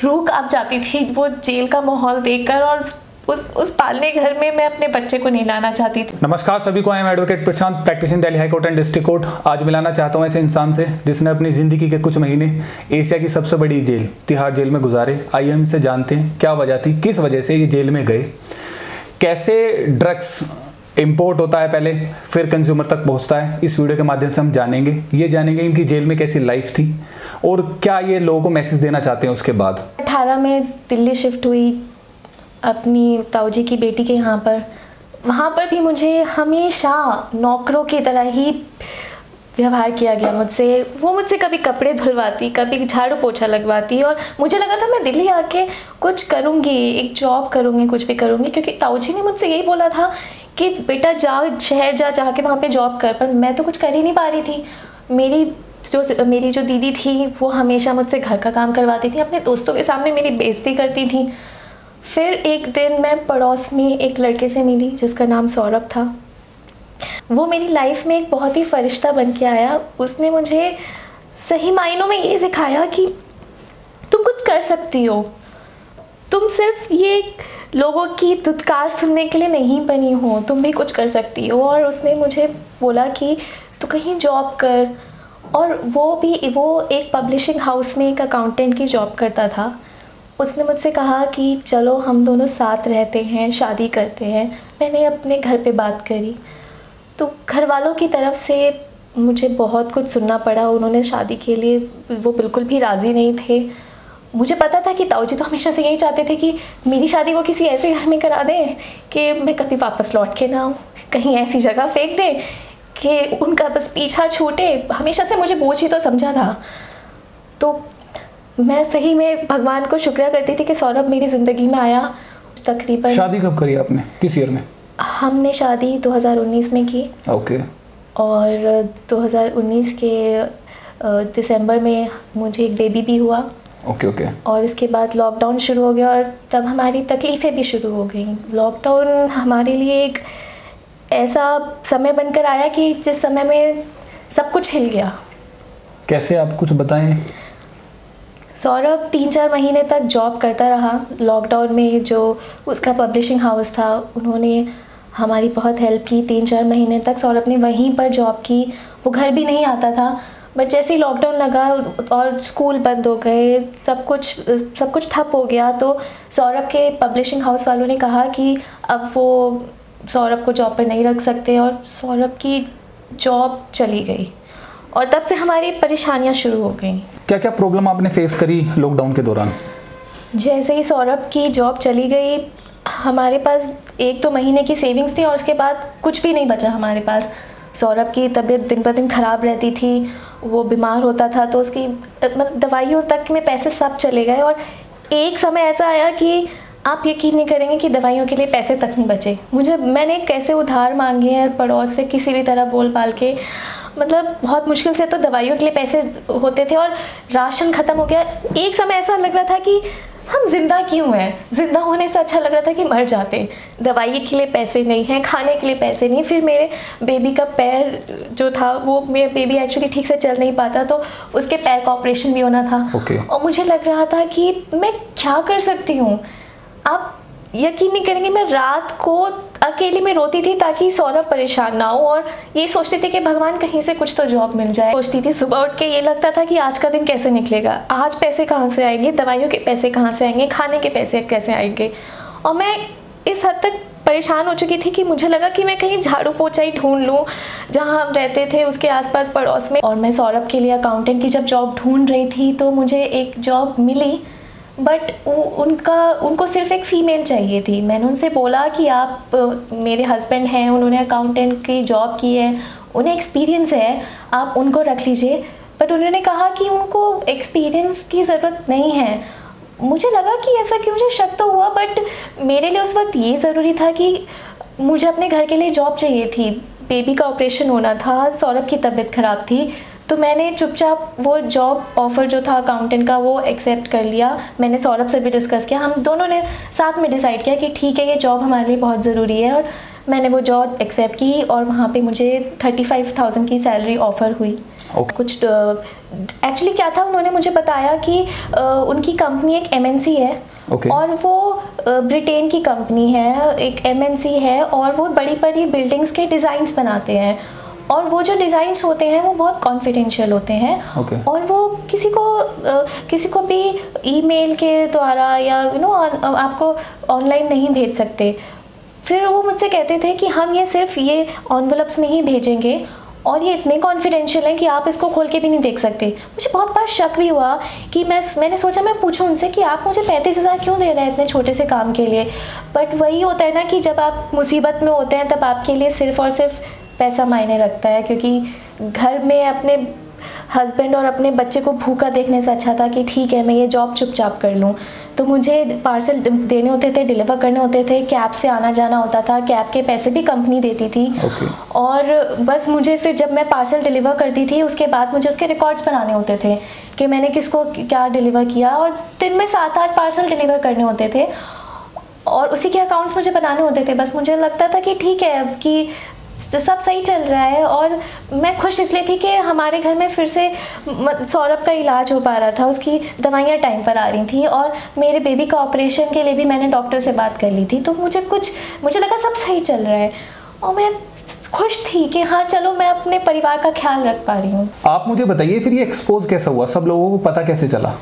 रूह कांप जाती थी वो जेल का माहौल देखकर, और उस पालने घर में मैं अपने बच्चे को नहीं लाना चाहती थी। नमस्कार सभी को, I am advocate Prashant, practising Delhi high court and district court. आज मिलाना चाहता हूं ऐसे इंसान से जिसने अपनी ज़िंदगी के कुछ महीने एशिया की सबसे बड़ी जेल तिहाड़ जेल में गुजारे। आइए हम इनसे जानते हैं क्या वजह थी, किस वजह से ये जेल में गए, कैसे ड्रग्स इंपोर्ट होता है पहले फिर कंज्यूमर तक पहुंचता है। इस वीडियो के माध्यम से हम जानेंगे इनकी जेल में कैसी लाइफ थी और क्या ये लोगों को मैसेज देना चाहते हैं। उसके बाद 18 में दिल्ली शिफ्ट हुई अपनी ताऊजी की बेटी के यहाँ पर। वहाँ पर भी मुझे हमेशा नौकरों की तरह ही व्यवहार किया गया मुझसे। वो मुझसे कभी कपड़े धुलवाती, कभी झाड़ू पोछा लगवाती, और मुझे लगा था मैं दिल्ली आके कुछ करूँगी, एक जॉब करूँगी, कुछ भी करूँगी, क्योंकि ताऊजी ने मुझसे यही बोला था कि बेटा जा, शहर जा के वहाँ पे जॉब कर। पर मैं तो कुछ कर ही नहीं पा रही थी। मेरी जो दीदी थी वो हमेशा मुझसे घर का काम करवाती थी, अपने दोस्तों के सामने मेरी बेइज्जती करती थी। फिर एक दिन मैं पड़ोस में एक लड़के से मिली जिसका नाम सौरभ था। वो मेरी लाइफ में एक बहुत ही फरिश्ता बन के आया। उसने मुझे सही मायनों में ये सिखाया कि तुम कुछ कर सकती हो, तुम सिर्फ ये लोगों की धुतकार सुनने के लिए नहीं बनी हो, तुम भी कुछ कर सकती हो। और उसने मुझे बोला कि तू कहीं जॉब कर, और वो एक पब्लिशिंग हाउस में एक अकाउंटेंट की जॉब करता था। उसने मुझसे कहा कि चलो हम दोनों साथ रहते हैं, शादी करते हैं। मैंने अपने घर पे बात करी तो घर वालों की तरफ से मुझे बहुत कुछ सुनना पड़ा। उन्होंने शादी के लिए वो बिल्कुल भी राज़ी नहीं थे। मुझे पता था कि ताऊजी तो हमेशा से यही चाहते थे कि मेरी शादी वो किसी ऐसे घर में करा दें कि मैं कभी वापस लौट के ना आऊँ, कहीं ऐसी जगह फेंक दें कि उनका बस पीछा छूटे। हमेशा से मुझे बोझ ही तो समझा था। तो मैं सही में भगवान को शुक्रिया करती थी कि सौरभ मेरी ज़िंदगी में आया। तकरीबन शादी कब करी आपने, किस ईयर में? हमने शादी 2019 में की। ओके। और 2019 के दिसंबर में मुझे एक बेबी भी हुआ। ओके। और इसके बाद लॉकडाउन शुरू हो गया और तब हमारी तकलीफ़ें भी शुरू हो गई। लॉकडाउन हमारे लिए एक ऐसा समय बनकर आया कि जिस समय में सब कुछ हिल गया। कैसे, आप कुछ बताएं। सौरभ 3-4 महीने तक जॉब करता रहा लॉकडाउन में। जो उसका पब्लिशिंग हाउस था उन्होंने हमारी बहुत हेल्प की। 3-4 महीने तक सौरभ ने वहीं पर जॉब की। वो घर भी नहीं आता था। बट जैसे ही लॉकडाउन लगा और स्कूल बंद हो गए, सब कुछ ठप हो गया, तो सौरभ के पब्लिशिंग हाउस वालों ने कहा कि अब वो सौरभ को जॉब पर नहीं रख सकते, और सौरभ की जॉब चली गई। और तब से हमारी परेशानियां शुरू हो गई। क्या क्या प्रॉब्लम आपने फेस करी लॉकडाउन के दौरान? जैसे ही सौरभ की जॉब चली गई, हमारे पास 1-2 महीने की सेविंग्स थी और उसके बाद कुछ भी नहीं बचा हमारे पास। सौरभ की तबीयत दिन ब दिन ख़राब रहती थी, वो बीमार होता था, तो उसकी मतलब दवाइयों तक में पैसे सब चले गए। और एक समय ऐसा आया कि आप यकीन नहीं करेंगे कि दवाइयों के लिए पैसे तक नहीं बचे। मैंने कैसे उधार मांगे हैं पड़ोस से, किसी भी तरह बोल पाल के, मतलब बहुत मुश्किल से तो दवाइयों के लिए पैसे होते थे, और राशन ख़त्म हो गया। एक समय ऐसा लग रहा था कि हम जिंदा क्यों हैं, जिंदा होने से अच्छा लग रहा था कि मर जाते। दवाई के लिए पैसे नहीं हैं, खाने के लिए पैसे नहीं। फिर मेरे बेबी का पैर जो था, वो मेरा बेबी एक्चुअली ठीक से चल नहीं पाता, तो उसके पैर का ऑपरेशन भी होना था। और मुझे लग रहा था कि मैं क्या कर सकती हूँ। आप यकीन नहीं करेंगे, मैं रात को अकेली में रोती थी ताकि सौरभ परेशान ना हो, और ये सोचती थी कि भगवान कहीं से कुछ तो जॉब मिल जाए। सोचती थी सुबह उठ के ये लगता था कि आज का दिन कैसे निकलेगा, आज पैसे कहाँ से आएंगे, दवाइयों के पैसे कहाँ से आएंगे, खाने के पैसे कैसे आएंगे। और मैं इस हद तक परेशान हो चुकी थी कि मुझे लगा कि मैं कहीं झाड़ू पोछा ही ढूंढ लूँ जहाँ हम रहते थे उसके आसपास पड़ोस में। और मैं सौरभ के लिए अकाउंटेंट की जब जॉब ढूंढ रही थी तो मुझे एक जॉब मिली, बट उनको सिर्फ एक फ़ीमेल चाहिए थी। मैंने उनसे बोला कि आप मेरे हस्बैंड हैं, उन्होंने अकाउंटेंट की जॉब की है, उन्हें एक्सपीरियंस है, आप उनको रख लीजिए। बट उन्होंने कहा कि उनको एक्सपीरियंस की ज़रूरत नहीं है। मुझे लगा कि ऐसा क्यों, मुझे शक तो हुआ, बट मेरे लिए उस वक्त ये ज़रूरी था कि मुझे अपने घर के लिए जॉब चाहिए थी। बेबी का ऑपरेशन होना था, सौरभ की तबीयत ख़राब थी, तो मैंने चुपचाप वो जॉब ऑफ़र जो था अकाउंटेंट का वो एक्सेप्ट कर लिया। मैंने सौरभ से भी डिस्कस किया, हम दोनों ने साथ में डिसाइड किया कि ठीक है ये जॉब हमारे लिए बहुत ज़रूरी है, और मैंने वो जॉब एक्सेप्ट की। और वहाँ पे मुझे 35,000 की सैलरी ऑफ़र हुई। कुछ एक्चुअली क्या था, उन्होंने मुझे बताया कि उनकी कंपनी एक MNC है। और वो ब्रिटेन की कंपनी है, एक MNC है, और वो बड़ी बड़ी बिल्डिंग्स के डिज़ाइंस बनाते हैं, और वो जो डिज़ाइंस होते हैं वो बहुत कॉन्फिडेंशियल होते हैं। और वो किसी को भी ईमेल के द्वारा या आपको ऑनलाइन नहीं भेज सकते। फिर वो मुझसे कहते थे कि हम ये सिर्फ ये एनवलप्स में ही भेजेंगे, और ये इतने कॉन्फिडेंशियल हैं कि आप इसको खोल के भी नहीं देख सकते। मुझे बहुत बार शक भी हुआ कि मैंने सोचा मैं पूछूं उनसे कि आप मुझे 35,000 क्यों दे रहे हैं इतने छोटे से काम के लिए। बट वही होता है ना कि जब आप मुसीबत में होते हैं तब आपके लिए सिर्फ और सिर्फ पैसा मायने रखता है, क्योंकि घर में अपने हस्बैंड और अपने बच्चे को भूखा देखने से अच्छा था कि ठीक है मैं ये जॉब चुपचाप कर लूँ। तो मुझे पार्सल देने होते थे, डिलीवर करने होते थे, कैब से आना जाना होता था, कैब के पैसे भी कंपनी देती थी। और बस मुझे फिर जब मैं पार्सल डिलीवर करती थी उसके बाद मुझे उसके रिकॉर्ड्स बनाने होते थे कि मैंने किसको क्या डिलीवर किया, और दिन में 7-8 पार्सल डिलीवर करने होते थे और उसी के अकाउंट्स मुझे बनाने होते थे। बस मुझे लगता था कि ठीक है कि सब सही चल रहा है, और मैं खुश इसलिए थी कि हमारे घर में फिर से सौरभ का इलाज हो पा रहा था, उसकी दवाइयाँ टाइम पर आ रही थी, और मेरे बेबी का ऑपरेशन के लिए भी मैंने डॉक्टर से बात कर ली थी। तो मुझे लगा सब सही चल रहा है, और मैं खुश थी कि हाँ चलो मैं अपने परिवार का ख्याल रख पा रही हूँ। आप मुझे बताइए फिर ये एक्सपोज कैसा हुआ, सब लोगों को पता कैसे चला?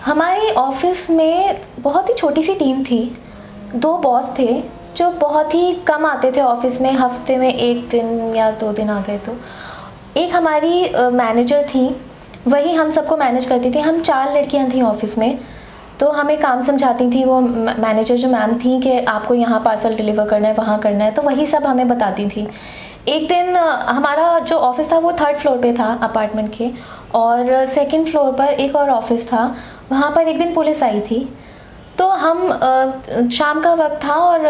हमारे ऑफिस में बहुत ही छोटी सी टीम थी, 2 बॉस थे जो बहुत ही कम आते थे ऑफिस में, हफ्ते में 1 दिन या 2 दिन आ गए। तो एक हमारी मैनेजर थी, वही हम सबको मैनेज करती थी। हम 4 लड़कियां थी ऑफिस में, तो हमें काम समझाती थी वो मैनेजर जो मैम थी कि आपको यहाँ पार्सल डिलीवर करना है, वहाँ करना है, तो वही सब हमें बताती थी। एक दिन हमारा जो ऑफिस था वो 3rd फ्लोर पे था अपार्टमेंट के, और 2nd फ्लोर पर एक और ऑफिस था, वहाँ पर एक दिन पुलिस आई थी। तो हम शाम का वक्त था, और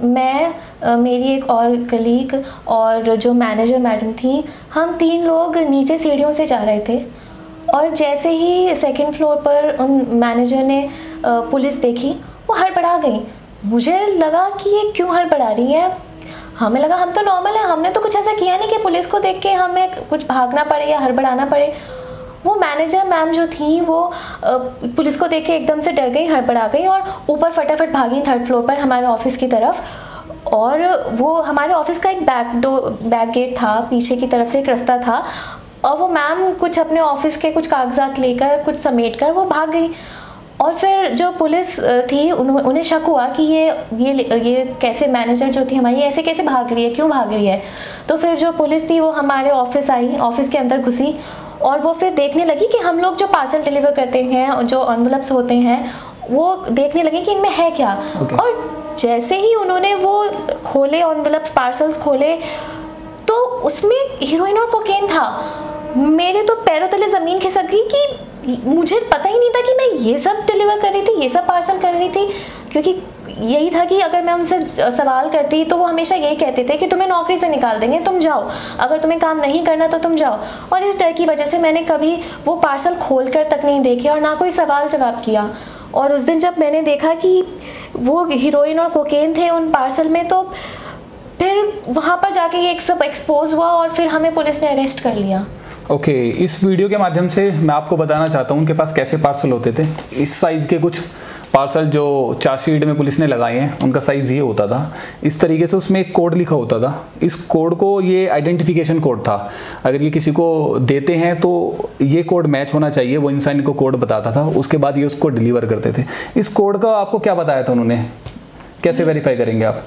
मैं मेरी एक और कलीग और जो मैनेजर मैडम थी, हम 3 लोग नीचे सीढ़ियों से जा रहे थे, और जैसे ही 2nd फ्लोर पर उन मैनेजर ने पुलिस देखी वो हड़बड़ा गई। मुझे लगा कि ये क्यों हड़बड़ा रही है, हमें लगा हम तो नॉर्मल है, हमने तो कुछ ऐसा किया नहीं कि पुलिस को देख के हमें कुछ भागना पड़े या हड़बड़ाना पड़े। वो मैनेजर मैम जो थी वो पुलिस को देख के एकदम से डर गई, हड़बड़ा गई, और ऊपर फटाफट भागी 3rd फ्लोर पर हमारे ऑफिस की तरफ। और वो हमारे ऑफिस का एक बैक गेट था, पीछे की तरफ से एक रास्ता था, और वो मैम कुछ अपने ऑफिस के कुछ कागजात लेकर, कुछ समेट कर वो भाग गई। और फिर जो पुलिस थी उन्हें शक हुआ कि ये कैसे, मैनेजर जो थी हमारी ऐसे कैसे भाग रही है, क्यों भाग रही है। तो फिर जो पुलिस थी वो हमारे ऑफिस आई, ऑफिस के अंदर घुसी, और वो फिर देखने लगी कि हम लोग जो पार्सल डिलीवर करते हैं, जो एनवलप्स होते हैं, वो देखने लगी कि इनमें है क्या। और जैसे ही उन्होंने वो खोले एनवलप्स, पार्सल्स खोले, तो उसमें हीरोइन और कोकेन था। मेरे तो पैरों तले ज़मीन खिसक गई कि मुझे पता ही नहीं था कि मैं ये सब डिलीवर कर रही थी, ये सब पार्सल कर रही थी, क्योंकि यही था कि अगर मैं उनसे सवाल करती तो वो हमेशा यही कहते थे कि तुम्हें नौकरी से निकाल देंगे, तुम जाओ, अगर तुम्हें काम नहीं करना तो तुम जाओ। और इस डर की वजह से मैंने कभी वो पार्सल खोल कर तक नहीं देखे और ना कोई सवाल जवाब किया। और उस दिन जब मैंने देखा कि वो हीरोइन और कोकेन थे उन पार्सल में, तो फिर वहाँ पर जाके ये सब एक्सपोज हुआ और फिर हमें पुलिस ने अरेस्ट कर लिया। ओके, इस वीडियो के माध्यम से मैं आपको बताना चाहता हूँ उनके पास कैसे पार्सल होते थे। इस साइज़ के कुछ पार्सल जो चार्जशीट में पुलिस ने लगाए हैं, उनका साइज़ ये होता था। इस तरीके से उसमें एक कोड लिखा होता था। इस कोड को, ये आइडेंटिफिकेशन कोड था, अगर ये किसी को देते हैं तो ये कोड मैच होना चाहिए, वो इंसान को कोड बताता था, उसके बाद ये उसको डिलीवर करते थे। इस कोड का आपको क्या बताया था उन्होंने, कैसे वेरीफाई करेंगे आप?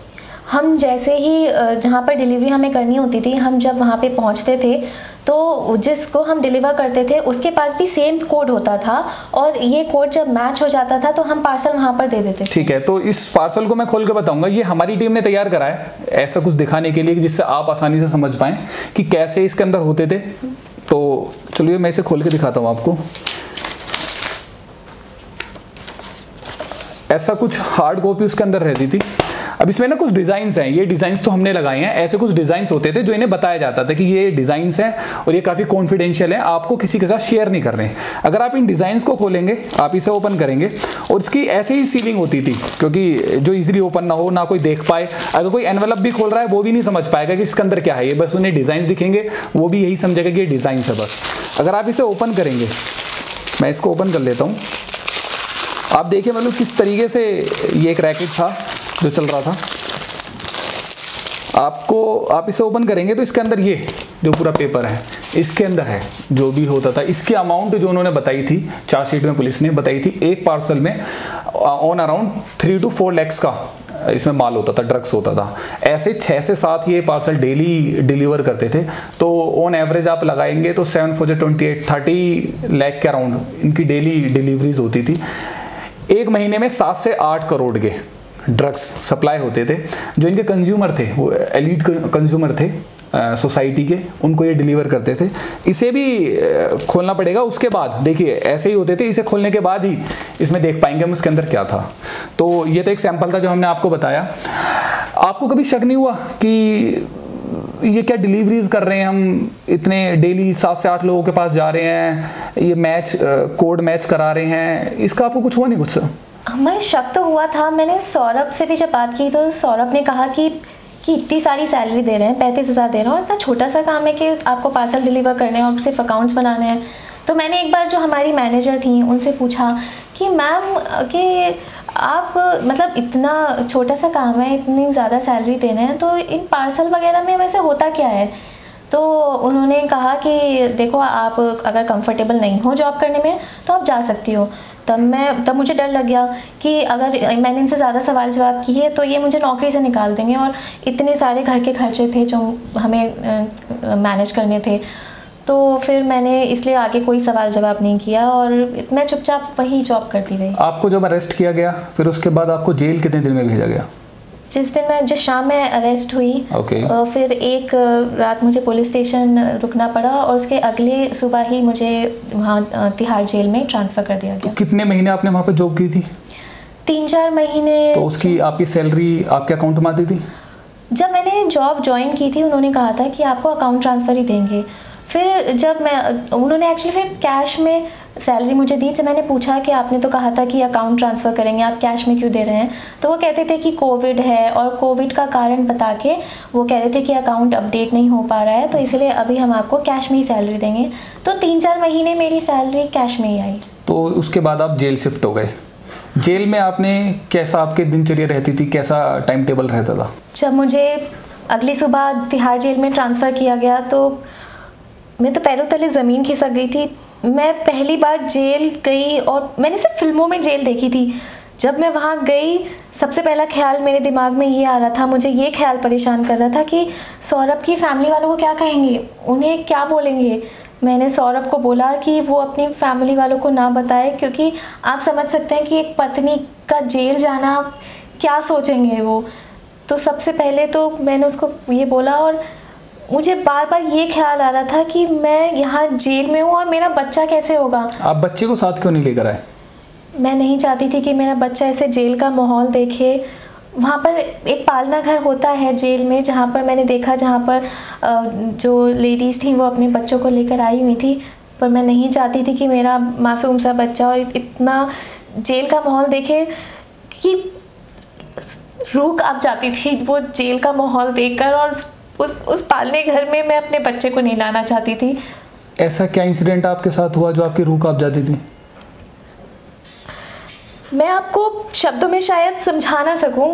हम जैसे ही जहाँ पर डिलीवरी हमें करनी होती थी, हम जब वहाँ पे पहुँचते थे तो जिसको हम डिलीवर करते थे उसके पास भी सेम कोड होता था, और ये कोड जब मैच हो जाता था तो हम पार्सल वहाँ पर दे देते थे। ठीक है, तो इस पार्सल को मैं खोल के बताऊंगा। ये हमारी टीम ने तैयार करा है ऐसा कुछ दिखाने के लिए जिससे आप आसानी से समझ पाएँ कि कैसे इसके अंदर होते थे। तो चलिए मैं इसे खोल के दिखाता हूँ आपको। ऐसा कुछ हार्ड कॉपी उसके अंदर रहती थी। अब इसमें ना कुछ डिज़ाइंस हैं, ये डिज़ाइंस तो हमने लगाए हैं, ऐसे कुछ डिज़ाइंस होते थे जो इन्हें बताया जाता था कि ये डिज़ाइंस हैं और ये काफ़ी कॉन्फिडेंशियल है, आपको किसी के साथ शेयर नहीं कर रहे हैं। अगर आप इन डिज़ाइंस को खोलेंगे, आप इसे ओपन करेंगे और इसकी ऐसे ही सीलिंग होती थी, क्योंकि जो ईजिली ओपन ना हो, ना कोई देख पाए, अगर कोई एनवेलप भी खोल रहा है वो भी नहीं समझ पाएगा कि इसके अंदर क्या है, ये बस उन्हें डिज़ाइंस दिखेंगे, वो भी यही समझेगा कि ये डिज़ाइंस है बस। अगर आप इसे ओपन करेंगे, मैं इसको ओपन कर लेता हूँ, आप देखिए मतलब किस तरीके से ये एक रैकेट था जो चल रहा था। आप इसे ओपन करेंगे तो इसके अंदर ये जो पूरा पेपर है, इसके अंदर है जो भी होता था, इसकी अमाउंट जो उन्होंने बताई थी, चार्जशीट में पुलिस ने बताई थी, एक पार्सल में ऑन अराउंड 3 to 4 lakhs का इसमें माल होता था, ड्रग्स होता था। ऐसे 6 से 7 ये पार्सल डेली डिलीवर करते थे, तो ऑन एवरेज आप लगाएंगे तो 7 4 28 30 लाख के अराउंड इनकी डेली डिलीवरीज होती थी। एक महीने में 7 से 8 करोड़ के ड्रग्स सप्लाई होते थे। जो इनके कंज्यूमर थे वो एलीट कंज्यूमर थे सोसाइटी के, उनको ये डिलीवर करते थे। इसे भी खोलना पड़ेगा, उसके बाद देखिए ऐसे ही होते थे, इसे खोलने के बाद ही इसमें देख पाएंगे हम उसके अंदर क्या था। तो ये तो एक सैंपल था जो हमने आपको बताया। आपको कभी शक नहीं हुआ कि ये क्या डिलीवरीज कर रहे हैं हम, इतने डेली 7 से 8 लोगों के पास जा रहे हैं, ये मैच कोड मैच करा रहे हैं, इसका आपको कुछ हुआ नहीं कुछ? हमें शक तो हुआ था। मैंने सौरभ से भी जब बात की तो सौरभ ने कहा कि इतनी सारी सैलरी दे रहे हैं, 35,000 दे रहे हैं और इतना छोटा सा काम है कि आपको पार्सल डिलीवर करने हैं और सिर्फ अकाउंट्स बनाने हैं। तो मैंने एक बार जो हमारी मैनेजर थी उनसे पूछा कि मैम कि आप मतलब इतना छोटा सा काम है, इतनी ज़्यादा सैलरी दे रहे हैं, तो इन पार्सल वगैरह में वैसे होता क्या है? तो उन्होंने कहा कि देखो आप अगर कंफर्टेबल नहीं हो जॉब करने में तो आप जा सकती हो। तब मुझे डर लग गया कि अगर मैंने इनसे ज़्यादा सवाल जवाब किए तो ये मुझे नौकरी से निकाल देंगे, और इतने सारे घर के खर्चे थे जो हमें मैनेज करने थे। तो फिर मैंने इसलिए आगे कोई सवाल जवाब नहीं किया और मैं चुपचाप वही जॉब करती रही। आपको जब अरेस्ट किया गया फिर उसके बाद आपको जेल कितने दिन में भेजा गया? जिस शाम में अरेस्ट हुई, फिर एक रात मुझे पुलिस स्टेशन रुकना पड़ा और उसके अगले सुबह ही मुझे वहाँ तिहाड़ जेल में ट्रांसफ़र कर दिया गया। तो कितने महीने आपने वहाँ पर जॉब की थी? 3-4 महीने। तो उसकी आपकी सैलरी आपके अकाउंट में आती थी? जब मैंने जॉब ज्वाइन की थी उन्होंने कहा था कि आपको अकाउंट ट्रांसफ़र ही देंगे। फिर जब उन्होंने एक्चुअली फिर कैश में सैलरी मुझे दी, तो मैंने पूछा कि आपने तो कहा था कि अकाउंट ट्रांसफ़र करेंगे, आप कैश में क्यों दे रहे हैं? तो वो कहते थे कि कोविड है, और कोविड का कारण बता के वो कह रहे थे कि अकाउंट अपडेट नहीं हो पा रहा है, तो इसलिए अभी हम आपको कैश में ही सैलरी देंगे। तो 3-4 महीने मेरी सैलरी कैश में ही आई। तो उसके बाद आप जेल शिफ्ट हो गए। जेल में आपने कैसा आपकी दिनचर्या रहती थी, कैसा टाइम टेबल रहता था? जब मुझे अगली सुबह तिहाड़ जेल में ट्रांसफ़र किया गया तो मैं तो पैरों तले ज़मीन खिसक गई थी। मैं पहली बार जेल गई और मैंने सिर्फ फिल्मों में जेल देखी थी। जब मैं वहाँ गई सबसे पहला ख्याल मेरे दिमाग में ये आ रहा था, मुझे ये ख्याल परेशान कर रहा था कि सौरभ की फैमिली वालों को क्या कहेंगे, उन्हें क्या बोलेंगे। मैंने सौरभ को बोला कि वो अपनी फैमिली वालों को ना बताए, क्योंकि आप समझ सकते हैं कि एक पत्नी का जेल जाना क्या सोचेंगे वो। तो सबसे पहले तो मैंने उसको ये बोला, और मुझे बार बार ये ख्याल आ रहा था कि मैं यहाँ जेल में हूँ और मेरा बच्चा कैसे होगा। आप बच्चे को साथ क्यों नहीं लेकर आए? मैं नहीं चाहती थी कि मेरा बच्चा ऐसे जेल का माहौल देखे। वहाँ पर एक पालना घर होता है जेल में, जहाँ पर मैंने देखा, जहाँ पर जो लेडीज़ थी वो अपने बच्चों को लेकर आई हुई थी, पर मैं नहीं चाहती थी कि मेरा मासूम सा बच्चा और इतना जेल का माहौल देखे कि रूह कांप जाती थी वो जेल का माहौल देखकर। और उस पालने घर में मैं अपने बच्चे को नहीं लाना चाहती थी। ऐसा क्या इंसिडेंट आपके साथ हुआ जो आपकी रूह कांप जाती थी? मैं आपको शब्दों में शायद समझा ना सकूं।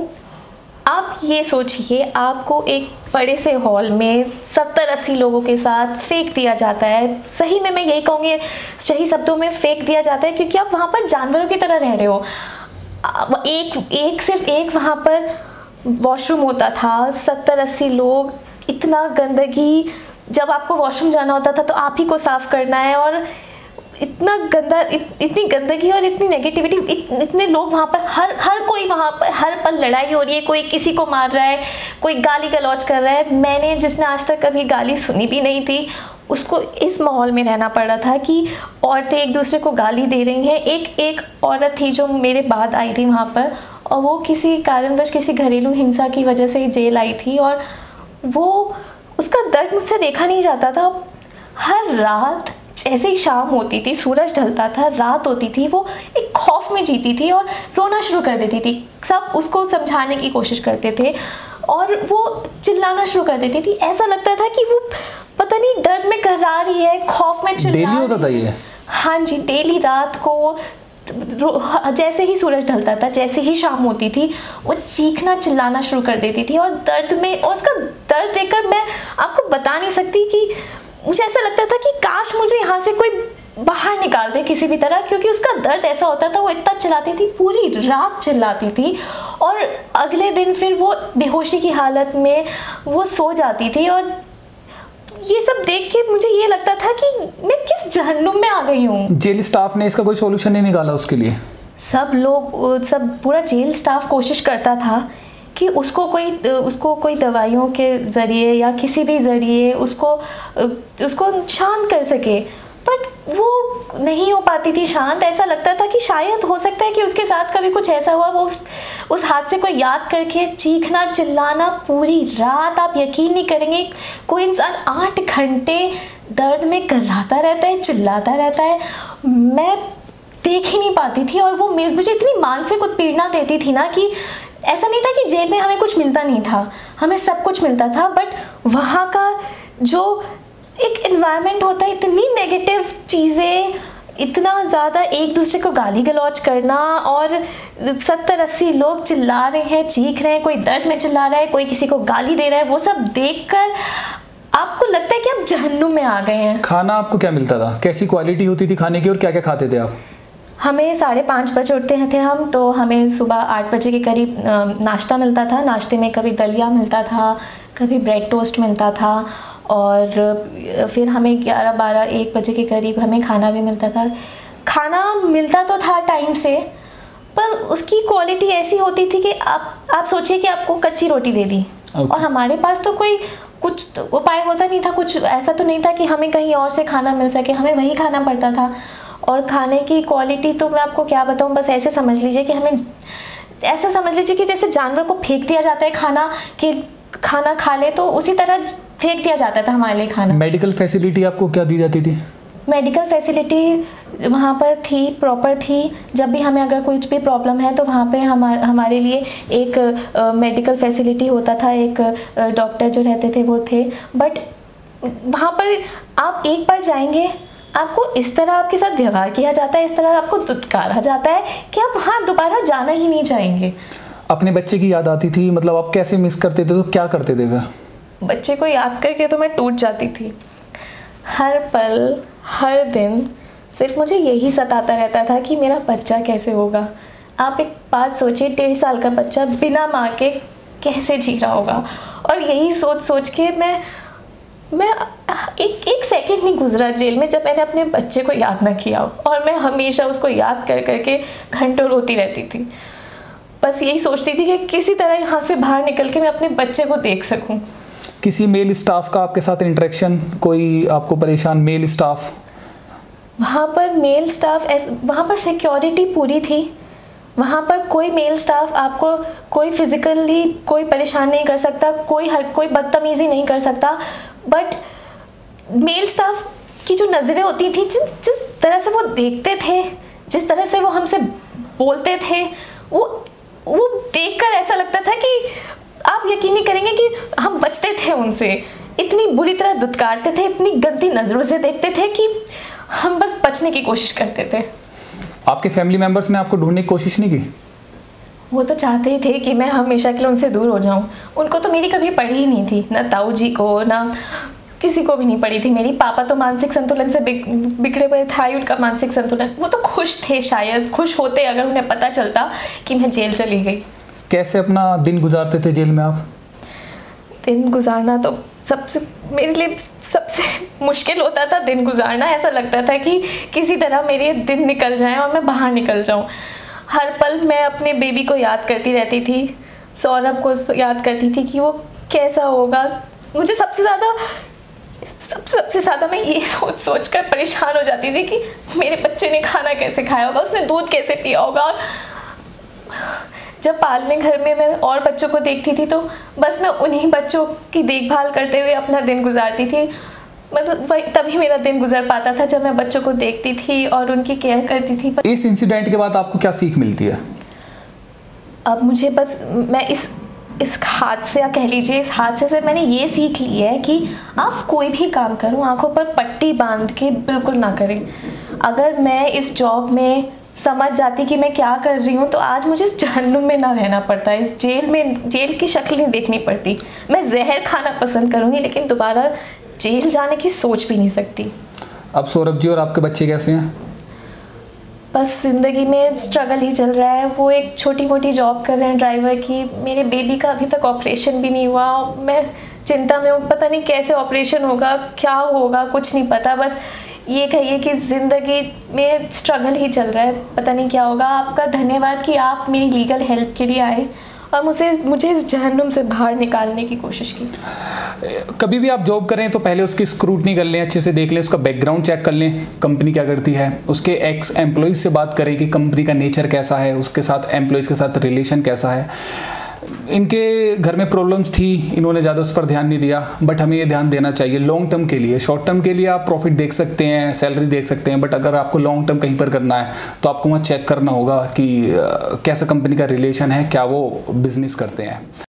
आप ये सोचिए, आपको एक बड़े से हॉल में 70-80 लोगों के साथ फेंक दिया जाता है। सही में मैं यही कहूँगी, सही शब्दों में फेंक दिया जाता है, क्योंकि आप वहाँ पर जानवरों की तरह रह रहे हो। सिर्फ एक वहाँ पर वॉशरूम होता था, 70-80 लोग, इतना गंदगी। जब आपको वॉशरूम जाना होता था तो आप ही को साफ़ करना है, और इतना गंदा, इतनी गंदगी और इतनी नेगेटिविटी, इतने लोग वहाँ पर, हर कोई वहाँ पर, हर पल लड़ाई हो रही है, कोई किसी को मार रहा है, कोई गाली गलौज कर रहा है। मैंने, जिसने आज तक कभी गाली सुनी भी नहीं थी, उसको इस माहौल में रहना पड़ रहा था कि औरतें एक दूसरे को गाली दे रही हैं। एक औरत थी जो मेरे बाद आई थी वहाँ पर, और वो किसी कारणवश किसी घरेलू हिंसा की वजह से जेल आई थी, और वो उसका दर्द मुझसे देखा नहीं जाता था। हर रात जैसे ही शाम होती थी, सूरज ढलता था, रात होती थी, वो एक खौफ में जीती थी और रोना शुरू कर देती थी। सब उसको समझाने की कोशिश करते थे और वो चिल्लाना शुरू कर देती थी। ऐसा लगता था कि वो पता नहीं दर्द में कर्रा रही है, खौफ में चिल्ला रही है। डेली होता था ये? हाँ जी, डेली रात को जैसे ही सूरज ढलता था, जैसे ही शाम होती थी, वो चीखना चिल्लाना शुरू कर देती थी और दर्द में, और उसका दर्द देखकर मैं आपको बता नहीं सकती कि मुझे ऐसा लगता था कि काश मुझे यहाँ से कोई बाहर निकाल दे किसी भी तरह, क्योंकि उसका दर्द ऐसा होता था। वो इतना चिल्लाती थी, पूरी रात चिल्लाती थी, और अगले दिन फिर वो बेहोशी की हालत में वो सो जाती थी। और ये सब देख के मुझे ये लगता था कि मैं किस जहन्नुम में आ गई हूँ। जेल स्टाफ ने इसका कोई सॉल्यूशन नहीं निकाला उसके लिए? सब पूरा जेल स्टाफ कोशिश करता था कि उसको कोई दवाइयों के ज़रिए या किसी भी ज़रिए उसको शांत कर सके, बट वो नहीं हो पाती थी शांत। ऐसा लगता था कि शायद हो सकता है कि उसके साथ कभी कुछ ऐसा हुआ, वो उस हादसे को याद करके चीखना चिल्लाना पूरी रात। आप यकीन नहीं करेंगे, कोई इंसान 8 घंटे दर्द में कर्राता रहता है, चिल्लाता रहता है। मैं देख ही नहीं पाती थी, और वो मुझे इतनी मानसिक उत्पीड़ना देती थी ना कि ऐसा नहीं था कि जेल में हमें कुछ मिलता नहीं था, हमें सब कुछ मिलता था, बट वहाँ का जो एक एनवायरनमेंट होता है, इतनी नेगेटिव चीज़ें, इतना ज़्यादा एक दूसरे को गाली गलौज करना, और 70-80 लोग चिल्ला रहे हैं, चीख रहे हैं, कोई दर्द में चिल्ला रहा है, कोई किसी को गाली दे रहा है, वो सब देखकर आपको लगता है कि आप जहन्नुम में आ गए हैं। खाना आपको क्या मिलता था? कैसी क्वालिटी होती थी खाने की और क्या क्या खाते थे आप? हमें 5:30 बजे उठते थे हम, तो हमें सुबह 8 बजे के करीब नाश्ता मिलता था। नाश्ते में कभी दलिया मिलता था, कभी ब्रेड टोस्ट मिलता था, और फिर हमें 11-12-1 बजे के करीब हमें खाना भी मिलता था। खाना मिलता तो था टाइम से, पर उसकी क्वालिटी ऐसी होती थी कि आप सोचिए कि आपको कच्ची रोटी दे दी, और हमारे पास तो कोई कुछ उपाय होता नहीं था, कुछ ऐसा तो नहीं था कि हमें कहीं और से खाना मिल सके, हमें वही खाना पड़ता था। और खाने की क्वालिटी तो मैं आपको क्या बताऊं, बस ऐसे समझ लीजिए कि जैसे जानवर को फेंक दिया जाता है खाना, कि खाना खा ले, तो उसी तरह फेंक दिया जाता था हमारे लिए खाना। मेडिकल फैसिलिटी आपको क्या दी जाती थी? मेडिकल फैसिलिटी वहाँ पर थी, प्रॉपर थी। जब भी हमें अगर कुछ भी प्रॉब्लम है तो वहाँ पे हमारे लिए एक मेडिकल फैसिलिटी होता था, एक डॉक्टर जो रहते थे वो थे। बट वहाँ पर आप एक बार जाएंगे, आपको इस तरह आपके साथ व्यवहार किया जाता है, इस तरह आपको दुत्कारा जाता है कि आप वहाँ दोबारा जाना ही नहीं चाहेंगे। अपने बच्चे की याद आती थी? मतलब आप कैसे मिस करते थे, तो क्या करते थे फिर? बच्चे को याद करके तो मैं टूट जाती थी। हर पल हर दिन सिर्फ मुझे यही सताता रहता था कि मेरा बच्चा कैसे होगा। आप एक बात सोचिए, 1.5 साल का बच्चा बिना माँ के कैसे जी रहा होगा। और यही सोच के मैं एक सेकंड नहीं गुजरा जेल में जब मैंने अपने बच्चे को याद ना किया, और मैं हमेशा उसको याद कर करके घंटों रोती रहती थी। बस यही सोचती थी कि किसी तरह यहाँ से बाहर निकल के मैं अपने बच्चे को देख सकूं। किसी मेल स्टाफ का आपके साथ इंटरेक्शन, कोई आपको परेशान मेल स्टाफ? वहाँ पर मेल स्टाफ, वहाँ पर सिक्योरिटी पूरी थी। वहाँ पर कोई मेल स्टाफ आपको कोई फिजिकली कोई परेशान नहीं कर सकता, कोई बदतमीज़ी नहीं कर सकता। बट मेल स्टाफ की जो नज़रें होती थी, जिस तरह से वो देखते थे, जिस तरह से वो हमसे बोलते थे, वो देखकर ऐसा लगता था कि आप यकीन नहीं करेंगे कि हम बचते थे उनसे। इतनी बुरी तरह दुत्कारते थे, इतनी गंदी नज़रों से देखते थे कि हम बस बचने की कोशिश करते थे। आपके फैमिली मेंबर्स ने आपको ढूंढने की कोशिश नहीं की? वो तो चाहते ही थे कि मैं हमेशा के लिए उनसे दूर हो जाऊं। उनको तो मेरी कभी पड़ी ही नहीं थी, ना ताऊ जी को, ना किसी को भी नहीं पड़ी थी मेरी। पापा तो मानसिक संतुलन से बिगड़े हुए था ही, उनका मानसिक संतुलन। वो तो खुश थे, शायद खुश होते अगर उन्हें पता चलता कि मैं जेल चली गई। कैसे अपना दिन गुजारते थे जेल में आप? दिन गुजारना तो मेरे लिए सबसे मुश्किल होता था। दिन गुजारना ऐसा लगता था कि किसी तरह मेरे दिन निकल जाएं और मैं बाहर निकल जाऊं। हर पल मैं अपने बेबी को याद करती रहती थी, सौरभ को याद करती थी कि वो कैसा होगा। मुझे सबसे ज़्यादा मैं ये सोच कर परेशान हो जाती थी कि मेरे बच्चे ने खाना कैसे खाया होगा, उसने दूध कैसे पिया होगा। और जब पालने घर में मैं और बच्चों को देखती थी तो बस मैं उन्हीं बच्चों की देखभाल करते हुए अपना दिन गुजारती थी। मतलब वही तभी मेरा दिन गुजर पाता था जब मैं बच्चों को देखती थी और उनकी केयर करती थी। इस इंसिडेंट के बाद आपको क्या सीख मिलती है? अब मुझे बस मैं इस हादसे या कह लीजिए इस हादसे से मैंने ये सीख ली है कि आप कोई भी काम करो आंखों पर पट्टी बांध के बिल्कुल ना करें। अगर मैं इस जॉब में समझ जाती कि मैं क्या कर रही हूँ तो आज मुझे इस जहन्नुम में ना रहना पड़ता, इस जेल की शक्ल नहीं देखनी पड़ती। मैं जहर खाना पसंद करूँगी लेकिन दोबारा जेल जाने की सोच भी नहीं सकती। अब सौरभ जी और आपके बच्चे कैसे हैं? बस ज़िंदगी में स्ट्रगल ही चल रहा है। वो एक छोटी मोटी जॉब कर रहे हैं ड्राइवर की। मेरे बेबी का अभी तक ऑपरेशन भी नहीं हुआ। मैं चिंता में हूँ, पता नहीं कैसे ऑपरेशन होगा, क्या होगा, कुछ नहीं पता। बस ये कहिए कि ज़िंदगी में स्ट्रगल ही चल रहा है, पता नहीं क्या होगा। आपका धन्यवाद कि आप मेरी लीगल हेल्प के लिए आए और मुझे इस जहन्नुम से बाहर निकालने की कोशिश की। कभी भी आप जॉब करें तो पहले उसकी स्क्रूटनी कर लें, अच्छे से देख लें, उसका बैकग्राउंड चेक कर लें, कंपनी क्या करती है। उसके एक्स एम्प्लॉयज़ से बात करें कि कंपनी का नेचर कैसा है, उसके साथ एम्प्लॉयज़ के साथ रिलेशन कैसा है। इनके घर में प्रॉब्लम्स थी, इन्होंने ज़्यादा उस पर ध्यान नहीं दिया, बट हमें ये ध्यान देना चाहिए लॉन्ग टर्म के लिए। शॉर्ट टर्म के लिए आप प्रॉफिट देख सकते हैं, सैलरी देख सकते हैं, बट अगर आपको लॉन्ग टर्म कहीं पर करना है तो आपको वहाँ चेक करना होगा कि कैसा कंपनी का रिलेशन है, क्या वो बिजनेस करते हैं।